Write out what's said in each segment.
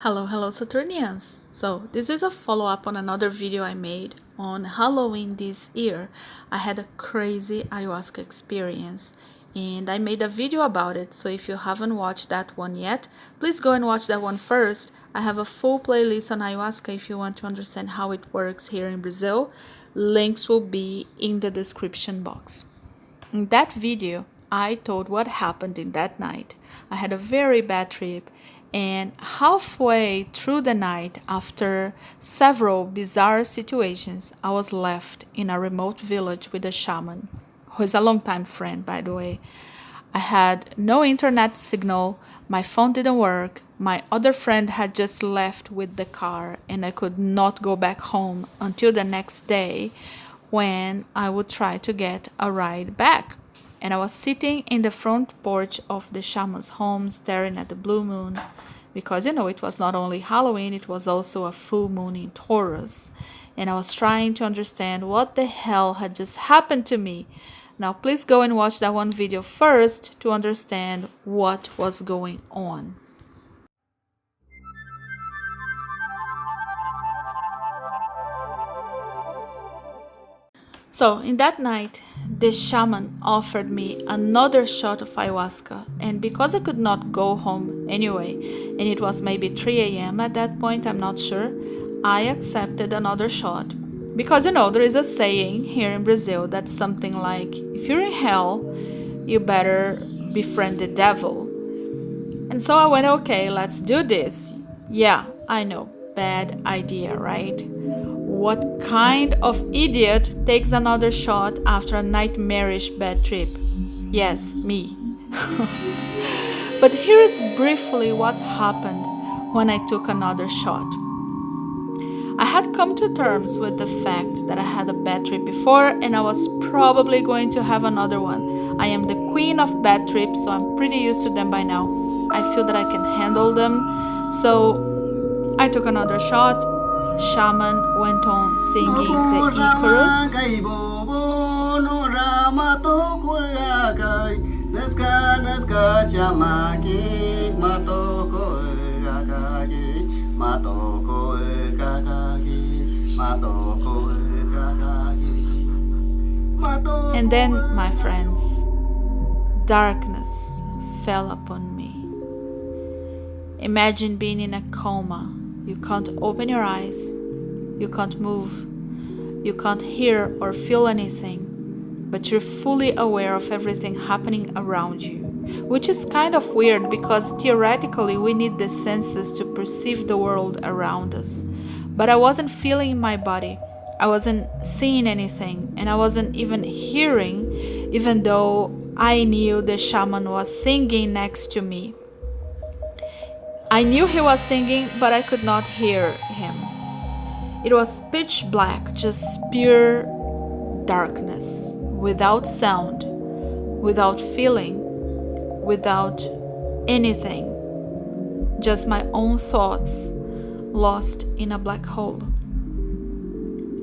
Hello Saturnians! So this is a follow-up on another video I made on Halloween this year. I had a crazy ayahuasca experience and I made a video about it, so if you haven't watched that one yet, please go and watch that one first. I have a full playlist on ayahuasca if you want to understand how it works here in Brazil. Links will be in the description box. In that video, I told what happened in that night. I had a very bad trip, and halfway through the night, after several bizarre situations, I was left in a remote village with a shaman, who is a longtime friend, by the way. I had no internet signal, my phone didn't work, my other friend had just left with the car, and I could not go back home until the next day when I would try to get a ride back. And I was sitting in the front porch of the shaman's home staring at the blue moon because, it was not only Halloween, it was also a full moon in Taurus. And I was trying to understand what the hell had just happened to me. Now, please go and watch that one video first to understand what was going on. So, in that night, the shaman offered me another shot of ayahuasca, and because I could not go home anyway, and it was maybe 3 a.m. at that point, I'm not sure, I accepted another shot. Because there is a saying here in Brazil that's something like, if you're in hell, you better befriend the devil. And so I went, okay, let's do this. Yeah, I know, bad idea, right? What kind of idiot takes another shot after a nightmarish bad trip? Yes, me. But here is briefly what happened when I took another shot. I had come to terms with the fact that I had a bad trip before and I was probably going to have another one. I am the queen of bad trips, so I'm pretty used to them by now. I feel that I can handle them. So I took another shot. Shaman went on singing the Icarus. And then, my friends, darkness fell upon me. Imagine being in a coma. You can't open your eyes, you can't move, you can't hear or feel anything, but you're fully aware of everything happening around you, which is kind of weird because theoretically we need the senses to perceive the world around us. But I wasn't feeling my body, I wasn't seeing anything, and I wasn't even hearing, even though I knew the shaman was singing next to me. I knew he was singing, but I could not hear him. It was pitch black, just pure darkness, without sound, without feeling, without anything. Just my own thoughts lost in a black hole.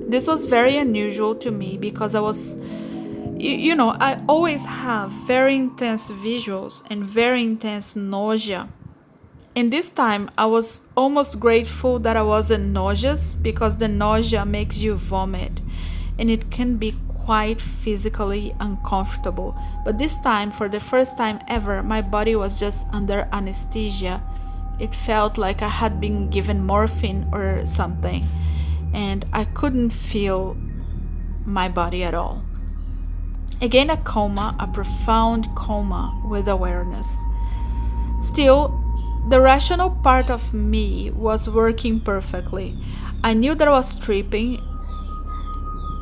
This was very unusual to me because I was, I always have very intense visuals and very intense nausea. And this time, I was almost grateful that I wasn't nauseous because the nausea makes you vomit and it can be quite physically uncomfortable. But this time, for the first time ever, my body was just under anesthesia. It felt like I had been given morphine or something, and I couldn't feel my body at all. Again, a coma, a profound coma with awareness. Still, the rational part of me was working perfectly. I knew that I was tripping.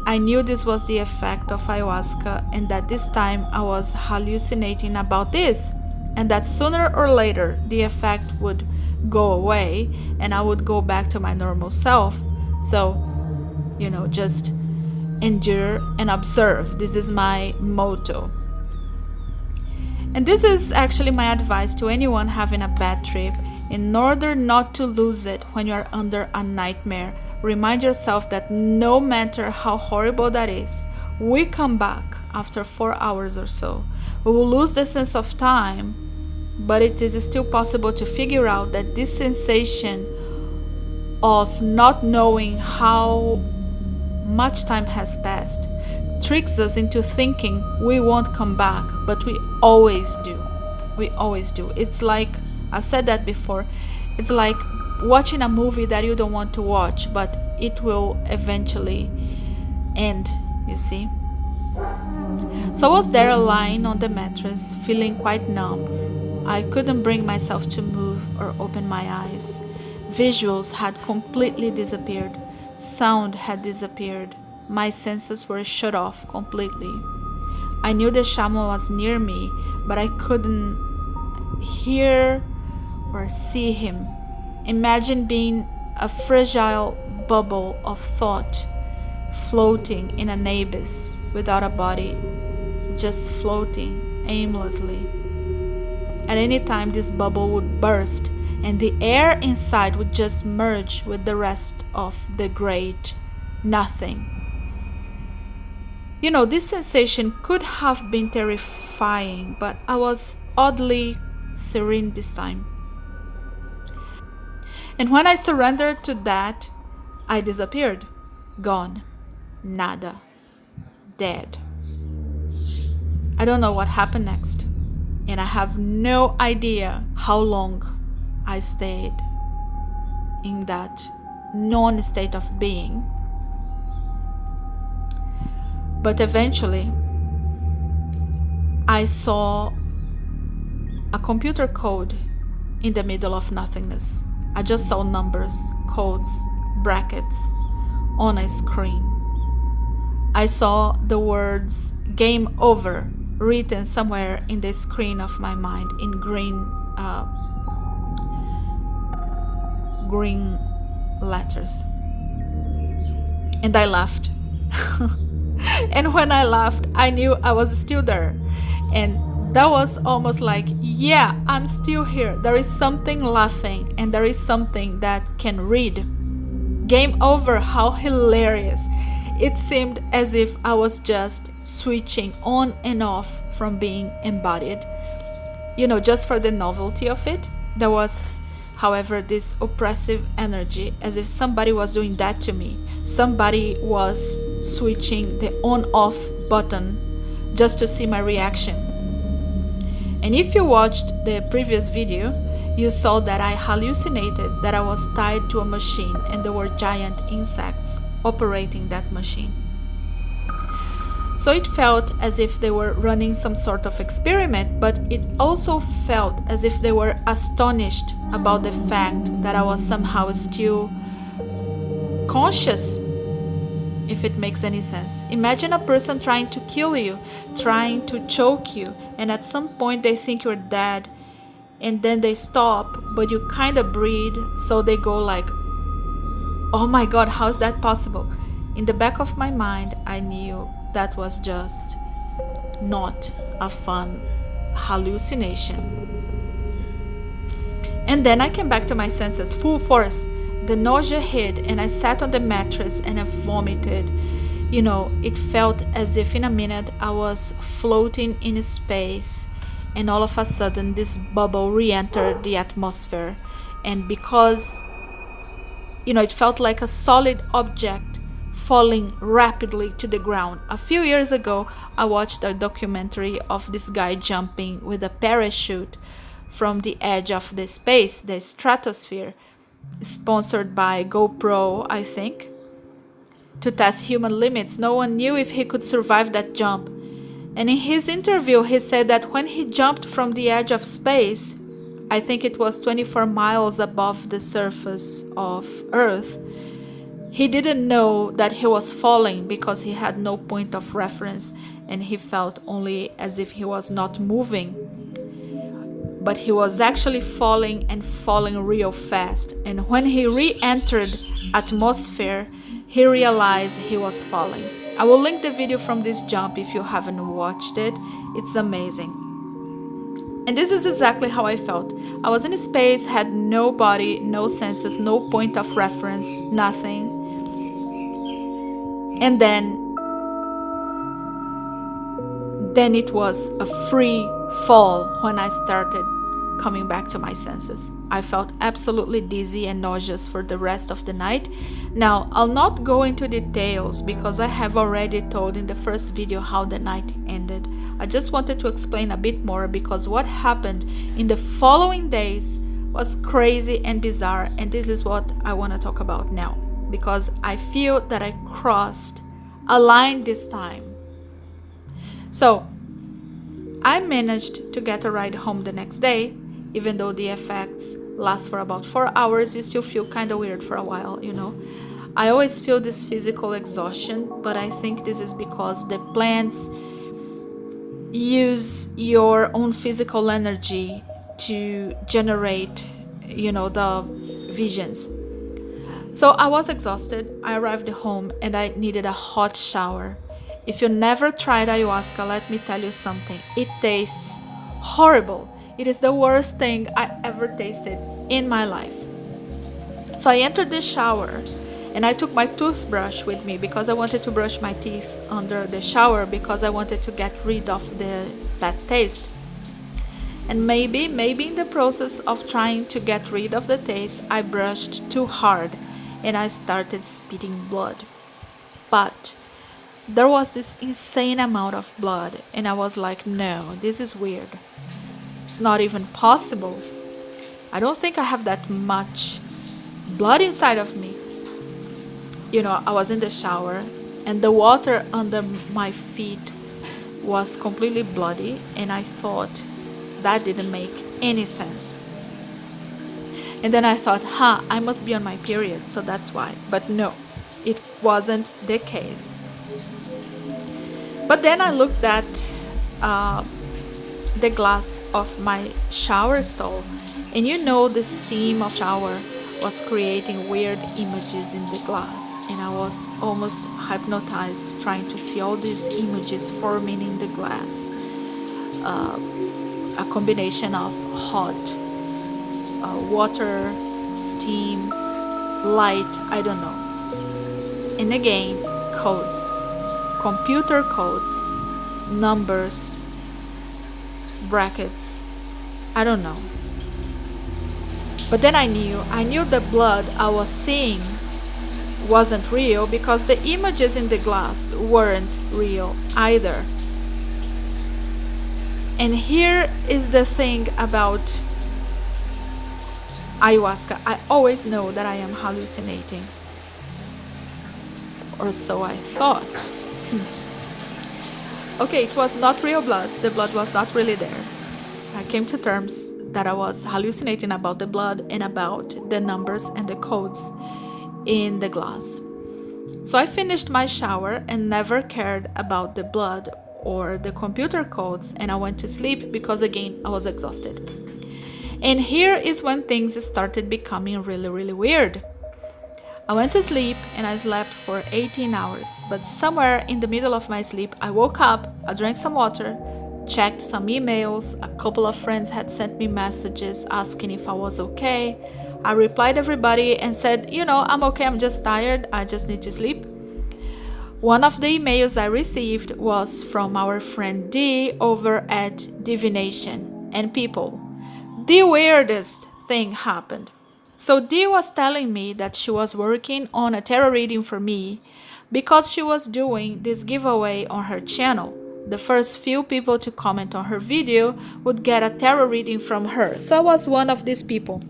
I knew this was the effect of ayahuasca and that this time I was hallucinating about this, and that sooner or later the effect would go away and I would go back to my normal self. So, just endure and observe. This is my motto. And this is actually my advice to anyone having a bad trip. In order not to lose it when you are under a nightmare, remind yourself that no matter how horrible that is, we come back after 4 hours or so. We will lose the sense of time, but it is still possible to figure out that this sensation of not knowing how much time has passed tricks us into thinking we won't come back, but we always do. We always do. It's like, I've said that before, it's like watching a movie that you don't want to watch, but it will eventually end, you see. So I was there lying on the mattress, feeling quite numb. I couldn't bring myself to move or open my eyes. Visuals had completely disappeared. Sound had disappeared. My senses were shut off completely. I knew the shaman was near me, but I couldn't hear or see him. Imagine being a fragile bubble of thought floating in an abyss without a body, just floating aimlessly. At any time, this bubble would burst and the air inside would just merge with the rest of the great nothing. You know, this sensation could have been terrifying, but I was oddly serene this time. And when I surrendered to that, I disappeared. Gone. Nada. Dead. I don't know what happened next. And I have no idea how long I stayed in that non-state of being. But eventually, I saw a computer code in the middle of nothingness. I just saw numbers, codes, brackets on a screen. I saw the words "Game Over" written somewhere in the screen of my mind in green letters. And I laughed. And when I laughed, I knew I was still there. And that was almost like, yeah, I'm still here. There is something laughing, and there is something that can read. Game over, how hilarious. It seemed as if I was just switching on and off from being embodied. You know, just for the novelty of it. There was, however, this oppressive energy, as if somebody was doing that to me. Somebody was switching the on-off button just to see my reaction. And if you watched the previous video, you saw that I hallucinated that I was tied to a machine and there were giant insects operating that machine. So it felt as if they were running some sort of experiment, but it also felt as if they were astonished about the fact that I was somehow still conscious, if it makes any sense. Imagine a person trying to kill you, trying to choke you, and at some point they think you're dead, and then they stop, but you kind of breathe, so they go like, oh my god, how's that possible? In the back of my mind, I knew that was just not a fun hallucination. And then I came back to my senses full force. The nausea hit and I sat on the mattress and I vomited. You know, it felt as if in a minute I was floating in space, and all of a sudden this bubble re-entered the atmosphere. And because, you know, it felt like a solid object falling rapidly to the ground. A few years ago, I watched a documentary of this guy jumping with a parachute from the edge of the space, the stratosphere, sponsored by GoPro, I think, to test human limits. No one knew if he could survive that jump. And in his interview, he said that when he jumped from the edge of space, I think it was 24 miles above the surface of Earth, he didn't know that he was falling because he had no point of reference and he felt only as if he was not moving. But he was actually falling and falling real fast. And when he re-entered atmosphere, he realized he was falling. I will link the video from this jump if you haven't watched it. It's amazing. And this is exactly how I felt. I was in space, had no body, no senses, no point of reference, nothing. And then it was a free fall when I started coming back to my senses. I felt absolutely dizzy and nauseous for the rest of the night. Now, I'll not go into details because I have already told in the first video how the night ended. I just wanted to explain a bit more because what happened in the following days was crazy and bizarre, and this is what I want to talk about now because I feel that I crossed a line this time. So, I managed to get a ride home the next day. Even though the effects last for about 4 hours, you still feel kind of weird for a while, you know. I always feel this physical exhaustion, but I think this is because the plants use your own physical energy to generate, you know, the visions. So I was exhausted. I arrived home and I needed a hot shower. If you never tried ayahuasca, let me tell you something. It tastes horrible. It is the worst thing I ever tasted in my life. So I entered the shower and I took my toothbrush with me because I wanted to brush my teeth under the shower because I wanted to get rid of the bad taste. And maybe in the process of trying to get rid of the taste, I brushed too hard and I started spitting blood. But there was this insane amount of blood and I was like, no, this is weird. It's not even possible. I don't think I have that much blood inside of me. You know, I was in the shower and the water under my feet was completely bloody and I thought that didn't make any sense. And then I thought, I must be on my period, so that's why. But no, it wasn't the case. But then I looked at the glass of my shower stall, and you know the steam of shower was creating weird images in the glass, and I was almost hypnotized trying to see all these images forming in the glass. A combination of hot, water, steam, light, I don't know. And again, codes. Computer codes, numbers, brackets, I don't know. But then I knew the blood I was seeing wasn't real because the images in the glass weren't real either. And here is the thing about ayahuasca. I always know that I am hallucinating. Or so I thought. Okay, it was not real blood. The blood was not really there. I came to terms that I was hallucinating about the blood and about the numbers and the codes in the glass. So I finished my shower and never cared about the blood or the computer codes, and I went to sleep because again I was exhausted. And here is when things started becoming really, really weird. I went to sleep and I slept for 18 hours, but somewhere in the middle of my sleep, I woke up, I drank some water, checked some emails, a couple of friends had sent me messages asking if I was okay. I replied everybody and said, I'm okay, I'm just tired, I just need to sleep. One of the emails I received was from our friend D over at Divination, and people, the weirdest thing happened. So Dee was telling me that she was working on a tarot reading for me because she was doing this giveaway on her channel. The first few people to comment on her video would get a tarot reading from her. So I was one of these people.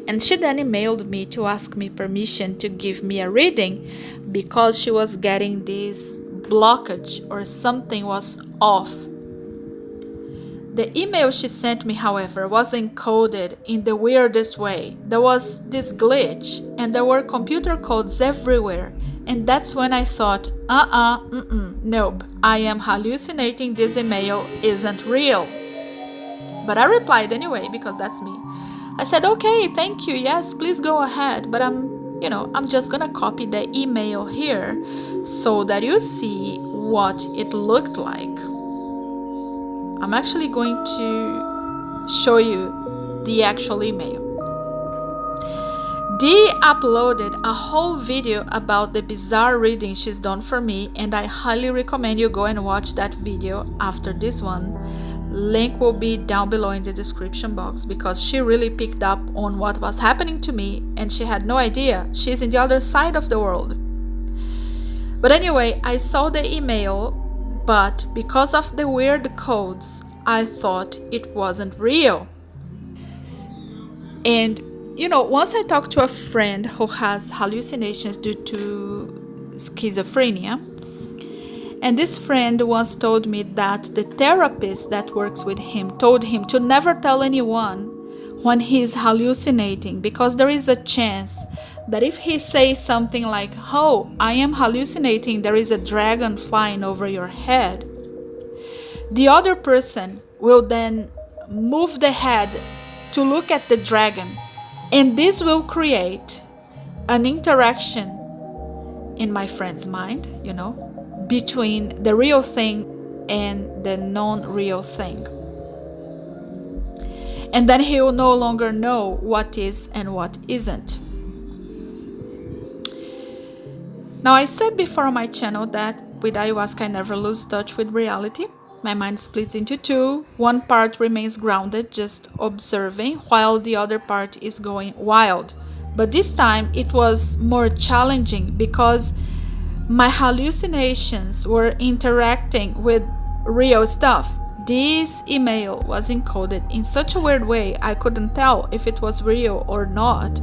And she then emailed me to ask me permission to give me a reading because she was getting this blockage or something was off. The email she sent me, however, was encoded in the weirdest way. There was this glitch and there were computer codes everywhere. And that's when I thought, nope, I am hallucinating, this email isn't real. But I replied anyway because that's me. I said, okay, thank you, yes, please go ahead. But I'm just gonna copy the email here so that you see what it looked like. I'm actually going to show you the actual email. Dee uploaded a whole video about the bizarre reading she's done for me, and I highly recommend you go and watch that video after this one Link will be down below in the description box, because she really picked up on what was happening to me and she had no idea. She's in the other side of the world. But anyway, I saw the email, but because of the weird codes, I thought it wasn't real. And once I talked to a friend who has hallucinations due to schizophrenia, and this friend once told me that the therapist that works with him told him to never tell anyone when he's hallucinating, because there is a chance that if he says something like, "Oh, I am hallucinating, there is a dragon flying over your head," the other person will then move the head to look at the dragon. And this will create an interaction in my friend's mind, between the real thing and the non-real thing. And then he will no longer know what is and what isn't. Now, I said before on my channel that with ayahuasca I never lose touch with reality. My mind splits into two. One part remains grounded, just observing, while the other part is going wild. But this time it was more challenging because my hallucinations were interacting with real stuff. This email was encoded in such a weird way I couldn't tell if it was real or not.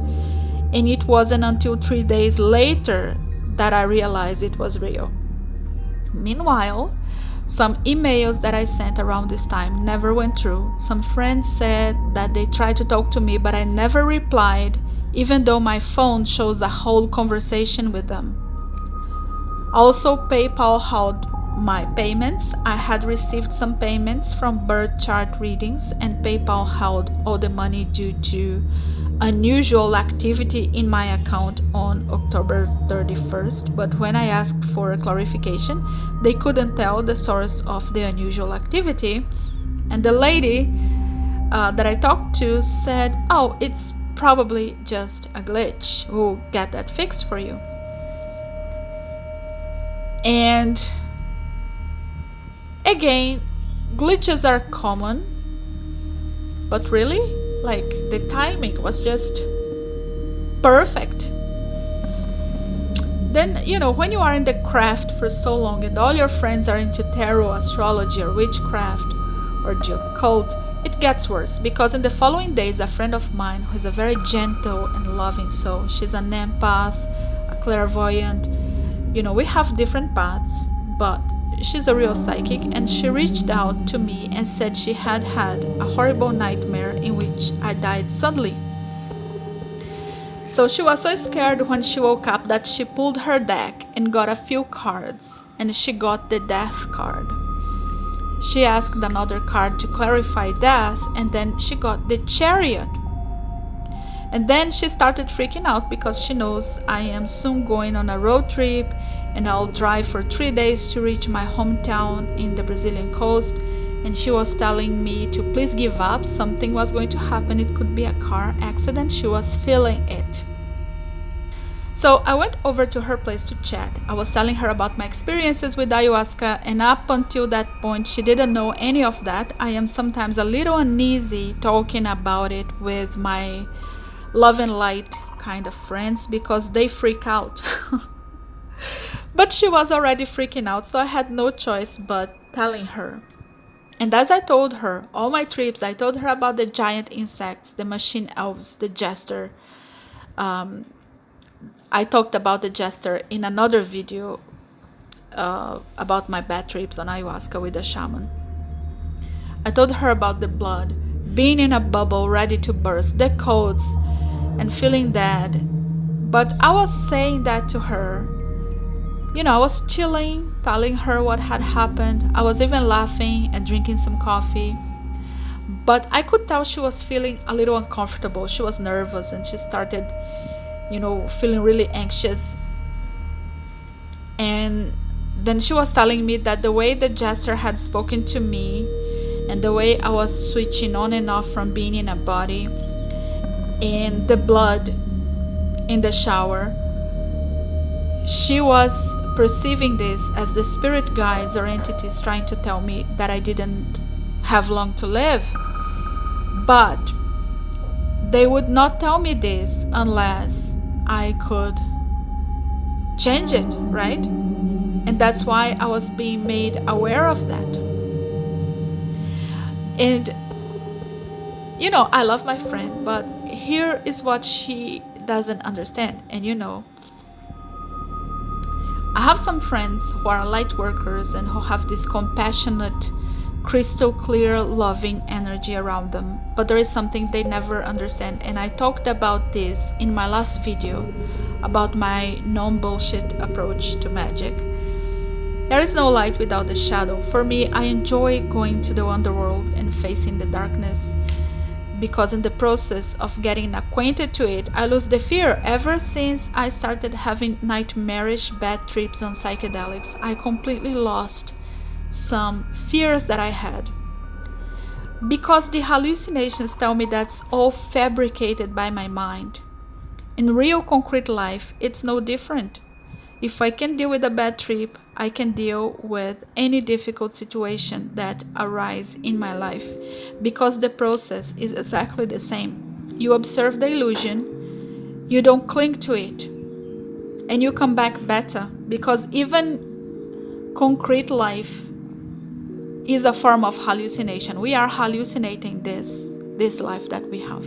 And it wasn't until 3 days later that I realized it was real. Meanwhile, some emails that I sent around this time never went through. Some friends said that they tried to talk to me, but I never replied, even though my phone shows a whole conversation with them. Also, PayPal held my payments. I had received some payments from birth chart readings, and PayPal held all the money due to unusual activity in my account on October 31st. But when I asked for a clarification, they couldn't tell the source of the unusual activity. And the lady that I talked to said, "Oh, it's probably just a glitch. We'll get that fixed for you." And again, glitches are common, but really, the timing was just perfect. Then, when you are in the craft for so long and all your friends are into tarot, astrology, or witchcraft, or the occult, it gets worse, because in the following days, a friend of mine who is a very gentle and loving soul, she's an empath, a clairvoyant, we have different paths, but she's a real psychic, and she reached out to me and said she had had a horrible nightmare in which I died suddenly. So she was so scared when she woke up that she pulled her deck and got a few cards, and she got the death card. She asked another card to clarify death, and then she got the chariot. And then she started freaking out because she knows I am soon going on a road trip and I'll drive for 3 days to reach my hometown in the Brazilian coast. And she was telling me to please give up. Something was going to happen. It could be a car accident. She was feeling it. So I went over to her place to chat. I was telling her about my experiences with ayahuasca, and up until that point, she didn't know any of that. I am sometimes a little uneasy talking about it with my love and light kind of friends because they freak out. But she was already freaking out, so I had no choice but telling her. And as I told her all my trips, I told her about the giant insects, the machine elves, the jester. I talked about the jester in another video about my bad trips on ayahuasca with the shaman. I told her about the blood, being in a bubble ready to burst, the codes, and feeling dead. But I was saying that to her. I was chilling, telling her what had happened. I was even laughing and drinking some coffee. But I could tell she was feeling a little uncomfortable. She was nervous and she started, feeling really anxious. And then she was telling me that the way the jester had spoken to me and the way I was switching on and off from being in a body and the blood in the shower, she was perceiving this as the spirit guides or entities trying to tell me that I didn't have long to live. But they would not tell me this unless I could change it, right? And that's why I was being made aware of that. And I love my friend, but here is what she doesn't understand. And I have some friends who are light workers and who have this compassionate, crystal clear, loving energy around them. But there is something they never understand. And I talked about this in my last video about my non-bullshit approach to magic. There is no light without the shadow. For me, I enjoy going to the underworld and facing the darkness, because in the process of getting acquainted to it, I lose the fear. Ever since I started having nightmarish bad trips on psychedelics, I completely lost some fears that I had. Because the hallucinations tell me that's all fabricated by my mind. In real concrete life, it's no different. If I can deal with a bad trip, I can deal with any difficult situation that arises in my life, because the process is exactly the same. You observe the illusion, you don't cling to it, and you come back better, because even concrete life is a form of hallucination. We are hallucinating this life that we have.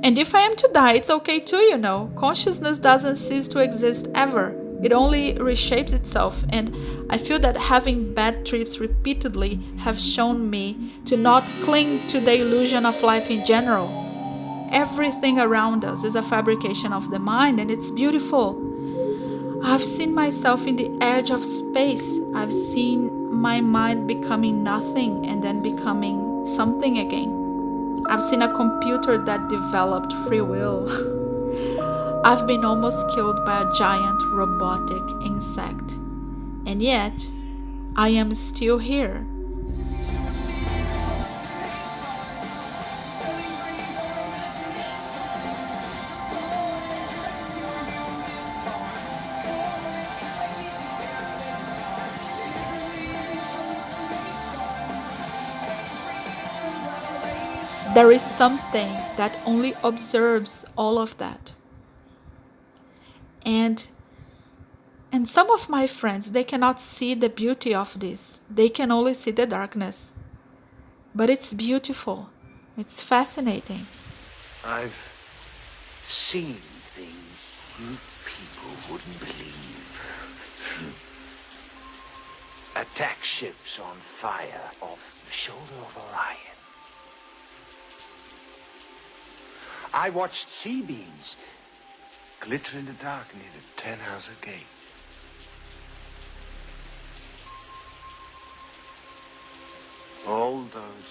And if I am to die, it's okay too, Consciousness doesn't cease to exist ever. It only reshapes itself. And I feel that having bad trips repeatedly have shown me to not cling to the illusion of life in general. Everything around us is a fabrication of the mind, and it's beautiful. I've seen myself in the edge of space. I've seen my mind becoming nothing and then becoming something again. I've seen a computer that developed free will. I've been almost killed by a giant robotic insect. And yet, I am still here. There is something that only observes all of that. And some of my friends, they cannot see the beauty of this. They can only see the darkness. But it's beautiful. It's fascinating. I've seen things you people wouldn't believe. Attack ships on fire off the shoulder of Orion. I watched sea beams glitter in the dark near the 10-house gate. All those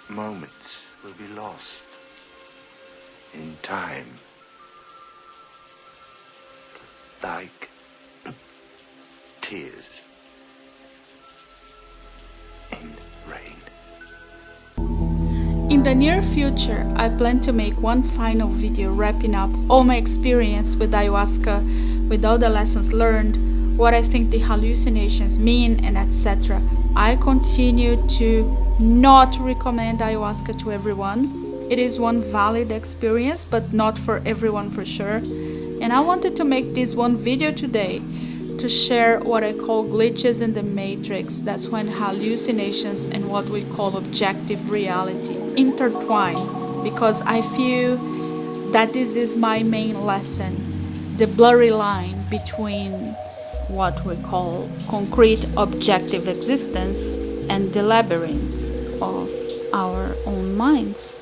moments will be lost in time, like tears in rain. In the near future, I plan to make one final video wrapping up all my experience with ayahuasca, with all the lessons learned, what I think the hallucinations mean, and etc. I continue to not recommend ayahuasca to everyone. It is one valid experience, but not for everyone for sure. And I wanted to make this one video today to share what I call glitches in the matrix. That's when hallucinations and what we call objective reality intertwine, because I feel that this is my main lesson, the blurry line between what we call concrete objective existence and the labyrinths of our own minds.